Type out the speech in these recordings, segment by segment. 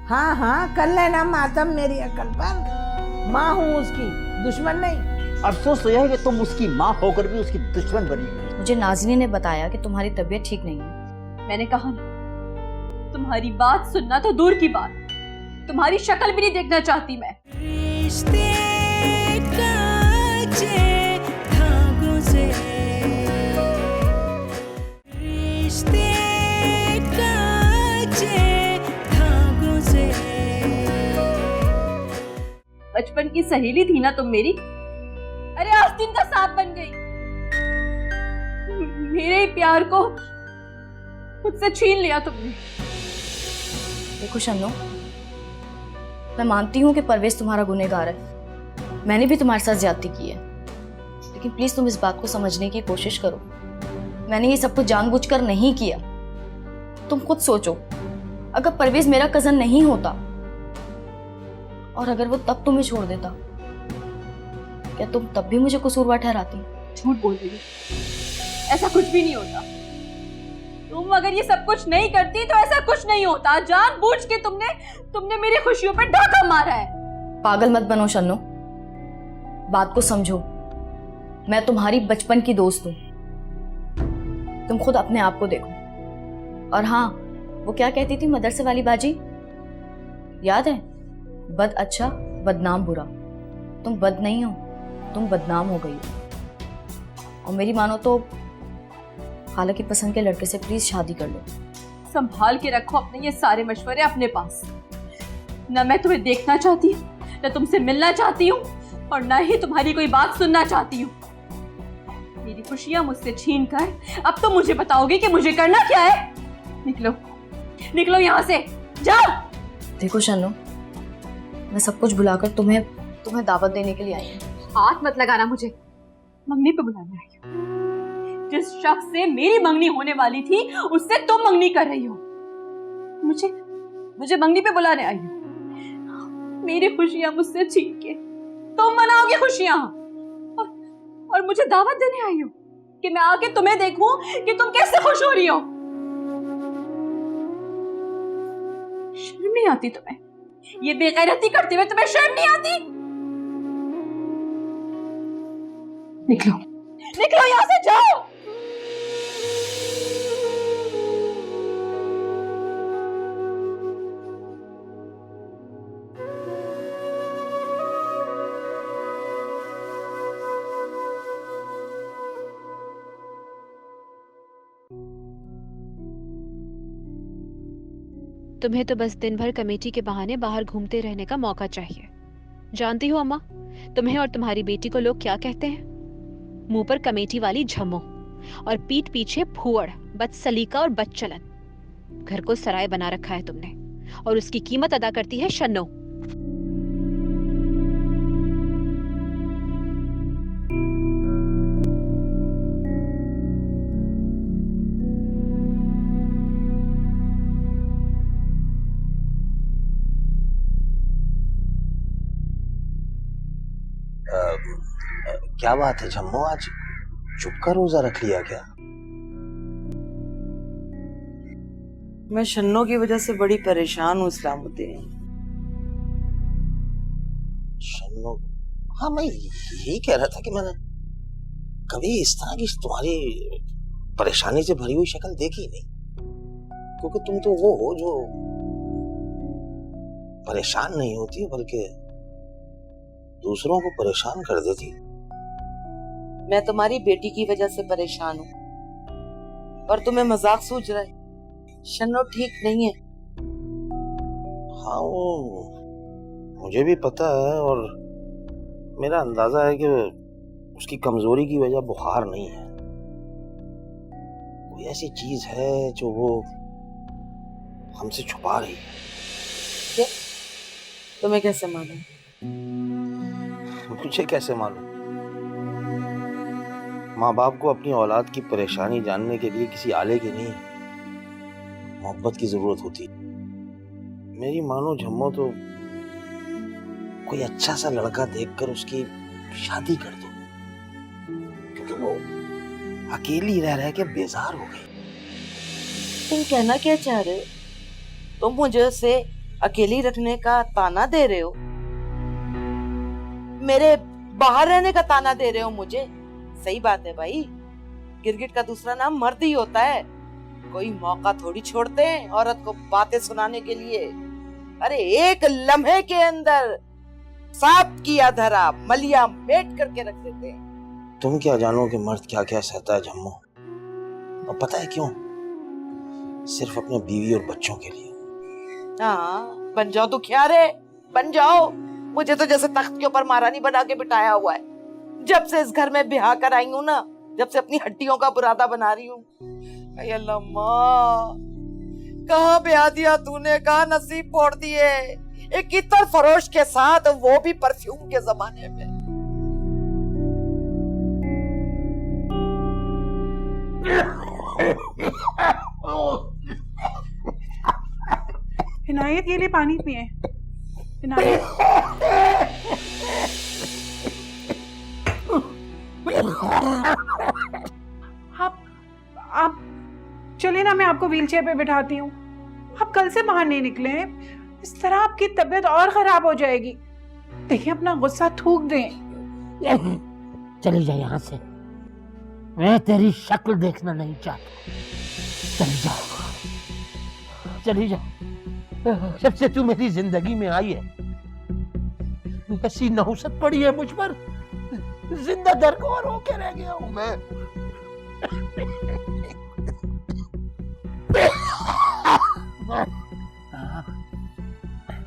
हाँ हाँ कर लेना मातम मेरी अकल पर। माँ हूँ उसकी, दुश्मन नहीं। अफसोस तो यह है कि तुम उसकी माँ होकर भी उसकी दुश्मन बनी। मुझे नाज़नीन ने बताया कि तुम्हारी तबीयत ठीक नहीं है। मैंने कहा ना, तुम्हारी बात सुनना तो दूर की बात, तुम्हारी शक्ल भी नहीं देखना चाहती मैं। बचपन की सहेली थी ना तुम मेरी, अरे आस्तीन का सांप बन गई। मेरे प्यार को मुझसे छीन लिया तुमने। देखो शन्नो, मैं मानती हूँ कि परवेज तुम्हारा गुनहगार है, मैंने भी तुम्हारे साथ ज्यादती की है, लेकिन प्लीज तुम इस बात को समझने की कोशिश करो। मैंने ये सब कुछ जानबूझकर नहीं किया। तुम खुद सोचो, अगर परवेज मेरा कजन नहीं होता और अगर वो तब तुम्हें छोड़ देता, क्या तुम तब भी मुझे कसूरवार ठहराती? झूठ बोल रही हो, ऐसा कुछ भी नहीं होता। तुम अगर ये सब कुछ नहीं करती तो ऐसा कुछ नहीं होता। जानबूझ के तुमने मेरी खुशियों पर डाका मारा है। पागल मत बनो शन्नो, बात को समझो। मैं तुम्हारी बचपन की दोस्त हूं, तुम खुद अपने आप को देखो। और हाँ, वो क्या कहती थी मदरसे वाली बाजी, याद है? बद अच्छा बदनाम बुरा। तुम बद नहीं हो, तुम बदनाम हो गई हो। और मेरी मानो तो खाला की पसंद के लड़के से प्लीज शादी कर लो। संभाल के रखो अपने ये सारे मशवरे अपने पास। न मैं तुम्हें देखना चाहती हूँ, न तुमसे मिलना चाहती हूँ, और न ही तुम्हारी कोई बात सुनना चाहती हूँ। मेरी खुशियां मुझसे छीन कर अब तो मुझे बताओगे कि मुझे करना क्या है? निकलो, निकलो यहाँ से, जाओ। देखो शन्नो, मैं सब कुछ भुलाकर तुम्हें दावत देने के लिए आई हूँ। हाथ मत लगाना मुझे, मंगनी पे बुलाने आई हो। जिस शख्स से मेरी मंगनी होने वाली थी उससे तुम मंगनी कर रही हो। मुझे मंगनी पे बुलाने आई हो। मेरी खुशियां मुझसे छीन के तुम मनाओगे खुशियां, और मुझे दावत देने आई हो कि मैं आके तुम्हें देखूं कि तुम कैसे खुश हो रही हो। शर्म नहीं आती तुम्हें? ये बेगैरती करते हुए तुम्हें शर्म नहीं आती? निकलो, निकलो यहाँ से, जाओ। तुम्हें तो बस दिन भर कमेटी के बहाने बाहर घूमते रहने का मौका चाहिए। जानती हो अम्मा, तुम्हें और तुम्हारी बेटी को लोग क्या कहते हैं? मुंह पर कमेटी वाली झम्मो और पीठ पीछे फूअड़, बदसलीका और बदचलन। घर को सराय बना रखा है तुमने, और उसकी कीमत अदा करती है शन्नो। क्या बात है जम्मू, आज चुप का रोजा रख लिया क्या? मैं शन्नो की वजह से बड़ी परेशान हूँ इस्लामुद्दीन। शन्नो? हाँ, मैं यही कह रहा था कि मैंने कभी इस तरह की तुम्हारी परेशानी से भरी हुई शक्ल देखी नहीं, क्योंकि तुम तो वो हो जो परेशान नहीं होती बल्कि दूसरों को परेशान कर देती। मैं तुम्हारी बेटी की वजह से परेशान हूँ और तुम्हें मजाक सूझ रहा है। शन्नो ठीक नहीं है। हाँ, वो मुझे भी पता है, और मेरा अंदाजा है कि उसकी कमजोरी की वजह बुखार नहीं है, कोई ऐसी चीज है जो वो हमसे छुपा रही है। क्या? तुम्हें कैसे मालूम? मुझे कैसे मालूम? माँ बाप को अपनी औलाद की परेशानी जानने के लिए किसी आले की नहीं, मोहब्बत की जरूरत होती। मेरी मानो झम्मो तो कोई अच्छा सा लड़का देखकर उसकी शादी कर दो, क्योंकि अकेली रह रह के बेजार हो गई। तुम कहना क्या चाह रहे हो? तुम मुझे उसे अकेली रखने का ताना दे रहे हो? मेरे बाहर रहने का ताना दे रहे हो मुझे? सही बात है भाई, गिरगिट का दूसरा नाम मर्द ही होता है। कोई मौका थोड़ी छोड़ते हैं औरत को बातें सुनाने के लिए। अरे एक लम्हे के अंदर सांप की धरा मलिया मेट करके रख देते हैं। तुम क्या जानो कि मर्द क्या क्या सहता है जम्मू। और पता है क्यों? सिर्फ अपने बीवी और बच्चों के लिए। हाँ, बन जाओ तो क्या रे, बन जाओ। मुझे तो जैसे तख्त के ऊपर महारानी बना के बिठाया हुआ है। जब से इस घर में ब्याह कर आई हूँ ना, जब से अपनी हड्डियों का बुरादा बना रही हूँ। अल्लाह माँ, कहाँ ब्याह दिया तूने, कहाँ नसीब फोड़ दिए। एक इतर फरोश के साथ, वो भी परफ्यूम के जमाने में। इनायत, ये लिए पानी पिए। इनायत, आप चलिए ना, मैं आपको व्हीलचेयर पे बिठाती हूँ। आप कल से बाहर नहीं निकले हैं, इस तरह आपकी तबीयत और खराब हो जाएगी। देखिए, अपना गुस्सा थूक दें। चली जा यहाँ से, मैं तेरी शक्ल देखना नहीं चाहता। चली जा, चली जा। जब से तू मेरी जिंदगी में आई है, ऐसी नहुसत पड़ी है मुझ पर, जिंदा दरगोर होके रह गया हूं मैं।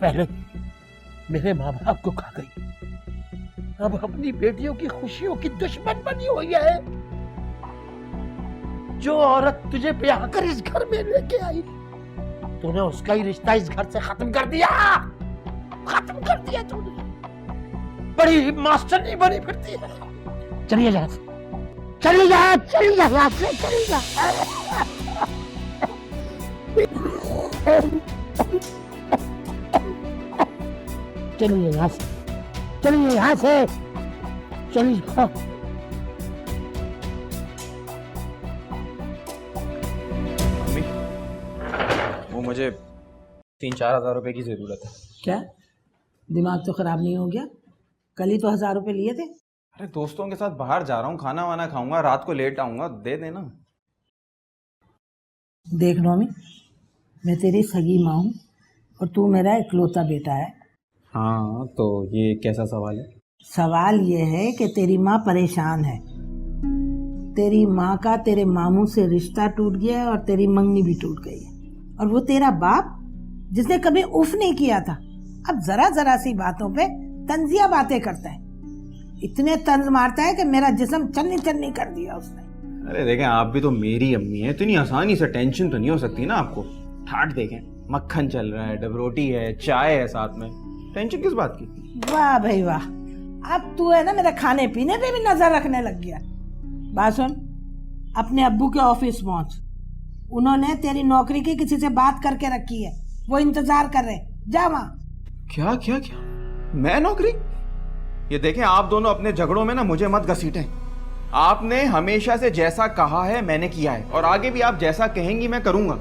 पहले मेरे माँ बाप को खा गई, अब अपनी बेटियों की खुशियों की दुश्मन बनी हुई है। जो औरत तुझे ब्याह कर इस घर में लेके आई, तूने उसका ही रिश्ता इस घर से खत्म कर दिया। खत्म कर दिया तूने। बड़ी मास्टर नहीं बनी फिरती है। चलिए यहाँ से, चलिए जा, चलिए जा यहाँ से, चलिए जा। चलिए यहाँ से, चलिए यहाँ से, चलिए जाओ। वो मुझे 3-4 हज़ार रुपए की ज़रूरत है। क्या दिमाग तो खराब नहीं हो गया? कल ही तो 1000 रुपए लिए थे। अरे दोस्तों के साथ बाहर जा रहा हूँ, खाना वाना खाऊंगा, रात को लेट आऊंगा, दे देना। देख नौमी, मैं तेरी सगी माँ हूँ और तू मेरा इकलौता बेटा है। हाँ, तो ये कैसा सवाल है? सवाल ये है कि तेरी माँ परेशान है। तेरी माँ का तेरे मामू से रिश्ता टूट गया है और तेरी मंगनी भी टूट गई है। और वो तेरा बाप, जिसने कभी उफ नहीं किया था, अब जरा जरा सी बातों पे तंजिया बातें करता है। इतने तंज मारता है कि मेरा जिस्म चन्नी चन्नी कर दिया उसने। अरे देखें, आप भी तो मेरी अम्मी है, इतनी आसानी से टेंशन तो नहीं हो सकती ना आपको। ठाट देखें, मक्खन चल रहा है, डबरोटी है, चाय है साथ में, टेंशन किस बात की? वाह भाई वाह, अब तू है ना मेरे खाने पीने पे भी नजर रखने लग गया। बात सुन, अपने अब्बू के ऑफिस पहुंच। उन्होंने तेरी नौकरी की किसी से बात करके रखी है, वो इंतजार कर रहे, जा वहां। क्या क्या क्या? मैं नौकरी? ये देखें, आप दोनों अपने झगड़ों में ना मुझे मत घसीटें। आपने हमेशा से जैसा कहा है मैंने किया है, और आगे भी आप जैसा कहेंगी मैं करूंगा।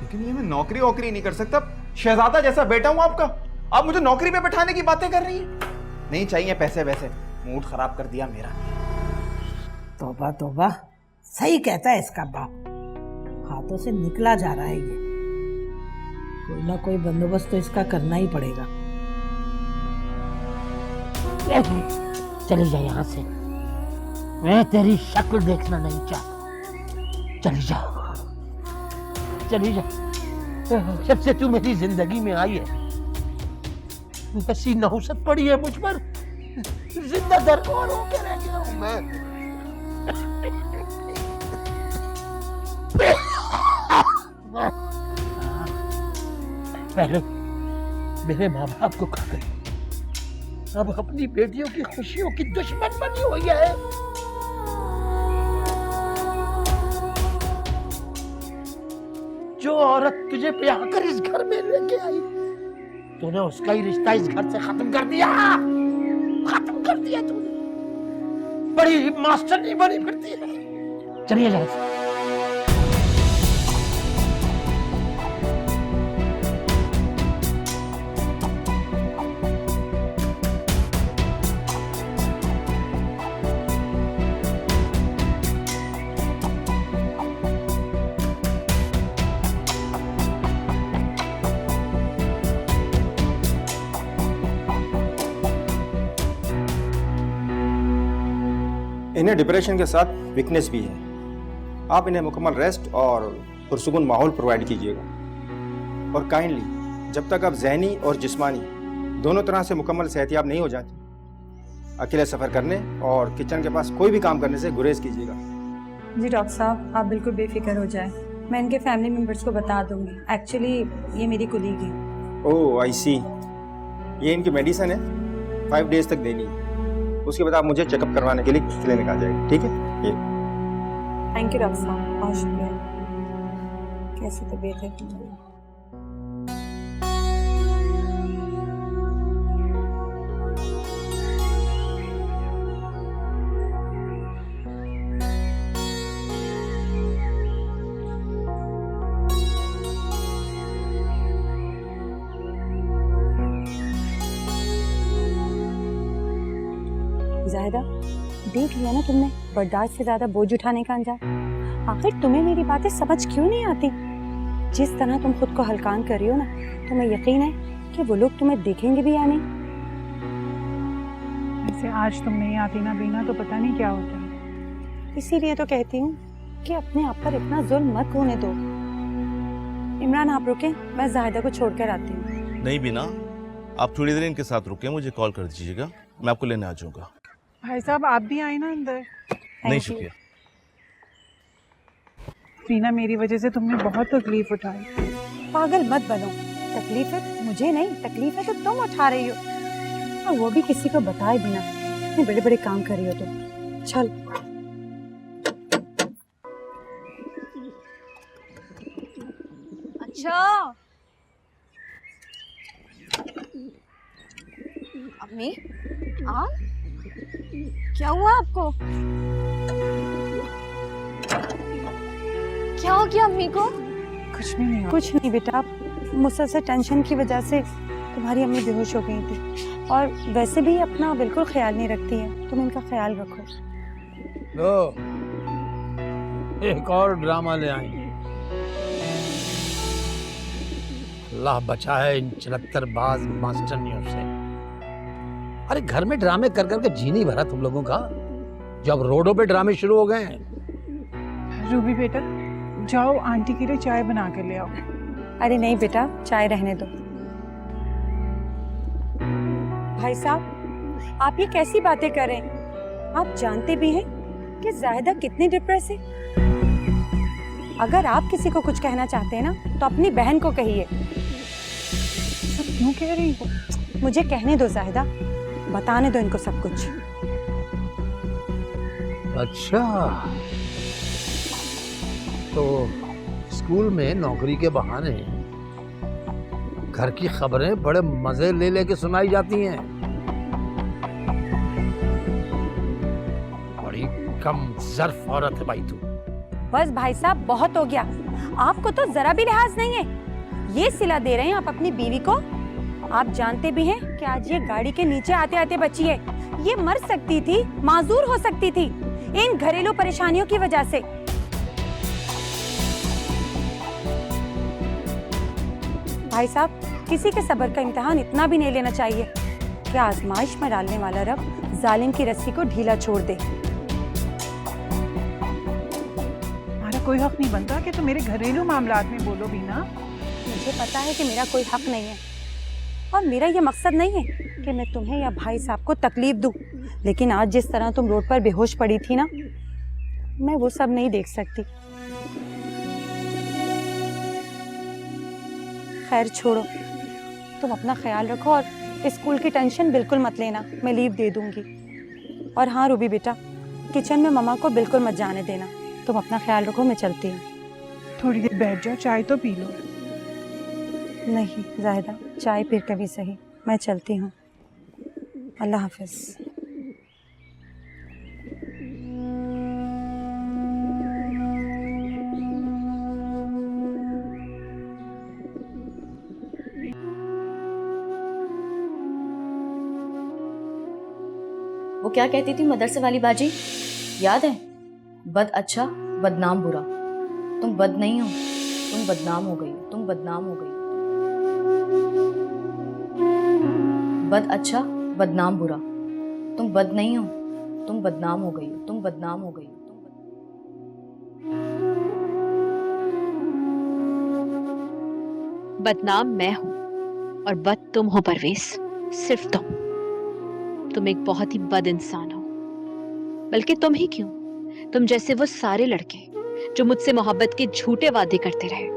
लेकिन ये मैं नौकरी वोकरी नहीं कर सकता। शहजादा जैसा बेटा हूं आपका, आप मुझे नौकरी पे बैठाने की बातें कर रही हैं। नहीं चाहिए पैसे वैसे, मूड खराब कर दिया मेरा। तौबा तौबा, सही कहता है इसका बाप, हाथों से निकला जा रहा है ये। कोई ना कोई बंदोबस्त तो इसका करना ही पड़ेगा। चली जा यहाँ से, मैं तेरी शक्ल देखना नहीं चाहता। चली जा, चली जा। जब से तू मेरी जिंदगी में आई है, ऐसी नहुसत पड़ी है मुझ पर, जिंदा दरगोर होके रह गया हूं मैं। पहले मेरे माँ बाप को खा गई, अब अपनी बेटियों की खुशियों की दुश्मन बनी हुई है। जो औरत तुझे ब्याह कर इस घर में लेके आई, तूने उसका ही रिश्ता इस घर से खत्म कर दिया। खत्म कर दिया तूने। बड़ी मास्टर नहीं बनी फिरती है। चलिए जाहिद। इन्हें डिप्रेशन के साथ वीकनेस भी है। आप इन्हें मुकम्मल रेस्ट और पुरसुकून माहौल प्रोवाइड कीजिएगा और काइंडली जब तक आप जहनी और जिस्मानी दोनों तरह से मुकम्मल सेहतियाब नहीं हो जाते, अकेले सफ़र करने और किचन के पास कोई भी काम करने से गुरेज कीजिएगा। जी डॉक्टर साहब, आप बिल्कुल बेफिक्र हो जाएं। मैं इनके फैमिली मेम्बर्स को बता दूंगी। एक्चुअली ये मेरी कुलीग है। ओह आई सी। ये इनकी मेडिसिन है, 5 डेज तक देनी है। उसके बाद आप मुझे चेकअप करवाने के लिए क्लिनिक आ जाएगी, ठीक है? ये थैंक यू डॉक्टर साहब, बहुत शुक्रिया। कैसी तबीयत है तुम्हारी? जाहिदा, देख लिया ना तुमने बर्दाश्त से ज्यादा बोझ उठाने का अंजाम। आखिर तुम्हें मेरी बातें समझ क्यों नहीं आती? जिस तरह तुम खुद को हल्कान कर रही हो ना, तुम्हें यकीन है कि वो लोग तुम्हें देखेंगे भी या नहीं? वैसे आज तुम नहीं आती ना बीना तो पता नहीं क्या होता है। इसीलिए तो कहती हूँ कि अपने आप पर इतना जुल्म मत होने दो। इमरान आप रुके, मैं जाहिदा को छोड़कर आती हूँ। नहीं बीना, आप थोड़ी देर इनके साथ रुके, मुझे कॉल कर दीजिएगा, मैं आपको लेने आ जाऊंगा। भाई साहब आप भी आए ना अंदर। नहीं शुक्रिया। बीना, मेरी वजह से तुमने बहुत तकलीफ उठाई। पागल मत बनो, तकलीफें मुझे नहीं, तकलीफें तो तुम उठा रही हो, और वो भी किसी को बताए बिना। इतने बड़े बड़े काम कर रही हो तुम। चल अच्छा अम्मी, आप क्या हुआ आपको? क्या हो गया अम्मी को? कुछ भी नहीं हुआ। कुछ नहीं बेटा, मुसलसल टेंशन की वजह से तुम्हारी अम्मी बेहोश हो गई थी, और वैसे भी अपना बिल्कुल ख्याल नहीं रखती है। तुम इनका ख्याल रखो। लो, एक और ड्रामा ले आई। अल्लाह बचा है इन चलत्तरबाज मास्टरनियों से। अरे घर में ड्रामे कर करके जी नहीं भरा तुम लोगों का, जब रोडों पे ड्रामे शुरू हो गए हैं। रूबी बेटा, जाओ आंटी के लिए चाय बना के ले आओ। अरे नहीं बेटा, चाय रहने दो। भाई साहब, आप ये कैसी बातें कर रहे हैं? आप जानते भी हैं कि जाहिदा कितनी डिप्रेस है। अगर आप किसी को कुछ कहना चाहते हैं ना, तो अपनी बहन को कहिए। सब क्यों कह रही हो? मुझे कहने दो जाहिदा, बताने दो इनको सब कुछ। अच्छा, तो स्कूल में नौकरी के बहाने घर की खबरें बड़े मजे ले लेके सुनाई जाती हैं। बड़ी कम ज़र्फ औरत है भाई तू। बस भाई साहब, बहुत हो गया। आपको तो जरा भी लिहाज नहीं है। ये सिला दे रहे हैं आप अपनी बीवी को। आप जानते भी हैं कि आज ये गाड़ी के नीचे आते आते बची है। ये मर सकती थी, माजूर हो सकती थी इन घरेलू परेशानियों की वजह से। भाई साहब, किसी के सब्र का इम्तिहान इतना भी नहीं लेना चाहिए कि आजमाइश में डालने वाला रब जालिम की रस्सी को ढीला छोड़ दे। हमारा कोई हक नहीं बनता कि तुम मेरे घरेलू मामलात में बोलो बीना। मुझे पता है कि मेरा कोई हक नहीं है, और मेरा ये मकसद नहीं है कि मैं तुम्हें या भाई साहब को तकलीफ दूं। लेकिन आज जिस तरह तुम रोड पर बेहोश पड़ी थी ना, मैं वो सब नहीं देख सकती। खैर छोड़ो, तुम अपना ख्याल रखो, और स्कूल की टेंशन बिल्कुल मत लेना, मैं लीव दे दूंगी। और हाँ रूबी बेटा, किचन में मम्मा को बिल्कुल मत जाने देना। तुम अपना ख्याल रखो, मैं चलती हूँ। थोड़ी देर बैठ जाओ, चाय तो पी लो। नहीं जाहिदा, चाय फिर कभी सही, मैं चलती हूँ। अल्लाह हाफिज। क्या कहती थी मदरसे वाली बाजी, याद है? बद अच्छा बदनाम बुरा। तुम बद नहीं हो, तुम बदनाम हो गई, तुम बदनाम हो गई। बद अच्छा बदनाम बुरा। तुम बद नहीं हो, तुम बदनाम हो गई, तुम बदनाम हो गई। बदनाम मैं हूं और बद तुम हो परवेज, सिर्फ तुम एक बहुत ही बद इंसान हो। बल्कि तुम ही क्यों, तुम जैसे वो सारे लड़के जो मुझसे मोहब्बत के झूठे वादे करते रहे,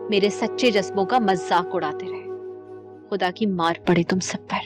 मेरे सच्चे जज्बों का मजाक उड़ाते रहे। खुदा की मार पड़े तुम सब पर,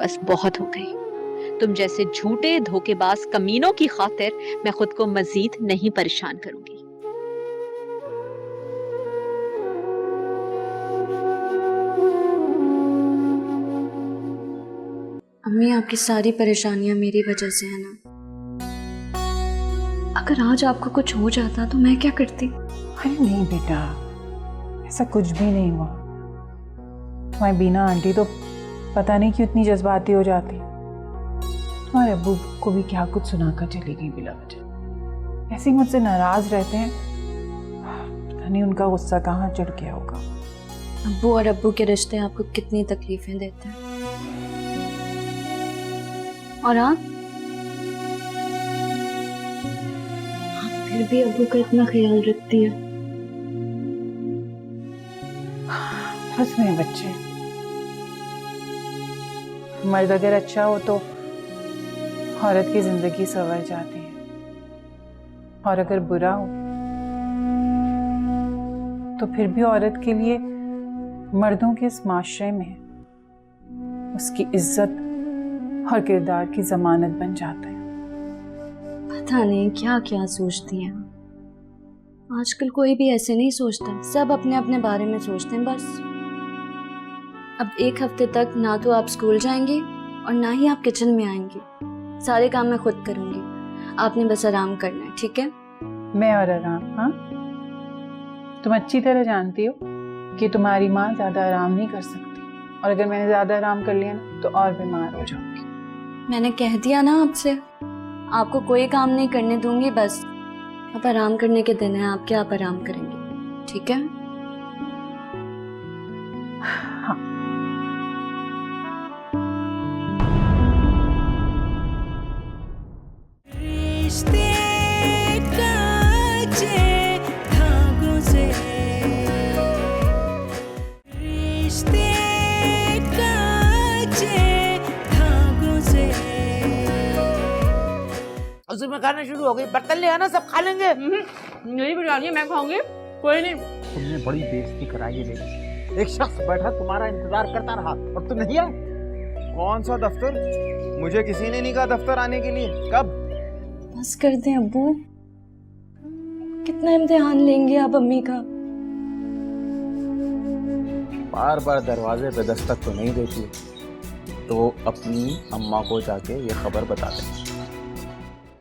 बस बहुत हो गई। तुम जैसे झूठे धोखेबाज कमीनों की खातिर मैं खुद को मजीद नहीं परेशान करूंगी। अम्मी, आपकी सारी परेशानियां मेरी वजह से है ना। अगर आज आपको कुछ हो जाता तो मैं क्या करती? अरे नहीं बेटा, ऐसा कुछ भी नहीं हुआ। तुम्हारी बीना आंटी तो पता नहीं क्यों इतनी जज्बाती हो जाती। तुम्हारे अब्बू को भी क्या कुछ सुनाकर चली गई बिला वजह। ऐसे ही मुझसे नाराज रहते हैं, पता नहीं उनका गुस्सा कहाँ चढ़ गया होगा। अब्बू और अब्बू के रिश्ते आपको कितनी तकलीफें देते हैं, और आप फिर भी अब्बू का इतना ख्याल रखती है। बस मेरे बच्चे, मर्द अगर अच्छा हो तो औरत की जिंदगी संवर जाती है, और अगर बुरा हो तो फिर भी औरत के लिए मर्दों के इस माशरे में उसकी इज्जत और किरदार की जमानत बन जाता है। पता नहीं क्या क्या सोचती हैं। आजकल कोई भी ऐसे नहीं सोचता, सब अपने अपने बारे में सोचते हैं बस। अब एक हफ्ते तक ना तो आप स्कूल जाएंगे और ना ही आप किचन में आएंगे। सारे काम मैं खुद करूंगी, आपने बस आराम करना है, ठीक है? मैं और आराम? हाँ, तुम अच्छी तरह जानती हो कि तुम्हारी माँ ज्यादा आराम नहीं कर सकती, और अगर मैंने ज्यादा आराम कर लिया ना तो और बीमार हो जाऊंगी। मैंने कह दिया ना आपसे, आपको कोई काम नहीं करने दूंगी, बस अब आराम करने के दिन है आपके, आप आराम करेंगे, ठीक है? हाँ। उसी में खाना शुरू हो गई। बर्तन ले आना, सब खा लेंगे। मेरी बिरयानी मैं खाऊंगी, कोई नहीं। तुमने बड़ी बेइज्जती कराई है मेरी। एक शख्स बैठा तुम्हारा इंतजार करता रहा और तुम नहीं आए। कौन सा दफ्तर? मुझे किसी ने नहीं कहा दफ्तर आने के लिए। कब? बस कर दें अब्बू, कितना इम्तिहान लेंगे आप अम्मी का? बार बार दरवाजे पे दस्तक तो नहीं देती, तो अपनी अम्मा को जाके ये खबर बता दें।